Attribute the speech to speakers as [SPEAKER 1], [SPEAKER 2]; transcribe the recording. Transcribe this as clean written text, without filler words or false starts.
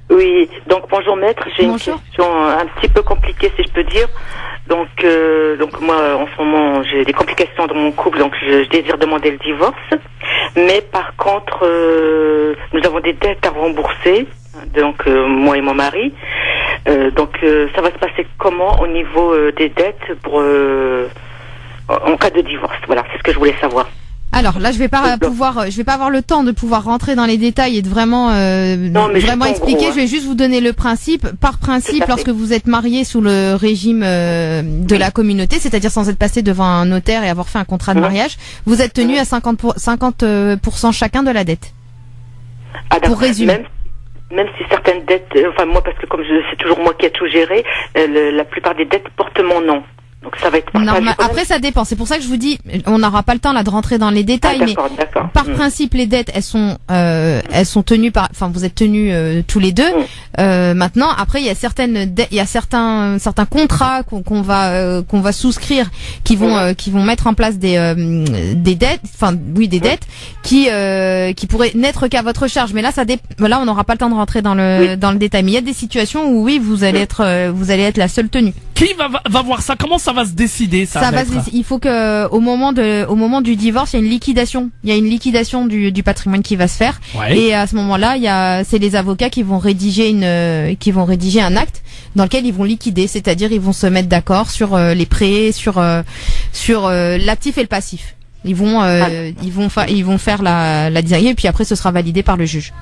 [SPEAKER 1] Oui, donc bonjour maître, j'ai une
[SPEAKER 2] Bonjour.
[SPEAKER 1] question un petit peu compliquée si je peux dire. Donc moi en ce moment j'ai des complications dans mon couple, donc je désire demander le divorce. Mais par contre, nous avons des dettes à rembourser, donc moi et mon mari. Ça va se passer comment au niveau des dettes pour en cas de divorce? Voilà, c'est ce que je voulais savoir.
[SPEAKER 2] Alors là, je vais pas avoir le temps de pouvoir rentrer dans les détails et de vraiment, vraiment expliquer.
[SPEAKER 1] Gros, hein.
[SPEAKER 2] Je vais juste vous donner le principe. Par principe, lorsque vous êtes marié sous le régime de la communauté, c'est-à-dire sans être passé devant un notaire et avoir fait un contrat de mariage, vous êtes tenu à 50% chacun de la dette.
[SPEAKER 1] Ah,
[SPEAKER 2] pour résumer.
[SPEAKER 1] Même si certaines dettes, moi parce que comme c'est toujours moi qui ai tout géré, la plupart des dettes portent mon nom. Donc ça va être partagé.
[SPEAKER 2] Après ça dépend. C'est pour ça que je vous dis, on n'aura pas le temps là de rentrer dans les détails, mais par principe les dettes elles sont tenues par, vous êtes tenus tous les deux. Maintenant après il y a certains contrats qu'on va souscrire qui vont mettre en place des dettes, des dettes qui pourraient n'être qu'à votre charge. Mais là là on n'aura pas le temps de rentrer dans le détail. Mais il y a des situations où oui vous allez être la seule tenue.
[SPEAKER 3] Qui va voir ça? Comment ça va se décider ça?
[SPEAKER 2] Il faut que au moment du divorce, il y a une liquidation. Il y a une liquidation du patrimoine qui va se faire.
[SPEAKER 3] Ouais.
[SPEAKER 2] Et à ce moment-là, c'est les avocats qui vont rédiger un acte dans lequel ils vont liquider, c'est-à-dire ils vont se mettre d'accord sur les prêts, sur l'actif et le passif. Ils vont faire la directive et puis après ce sera validé par le juge.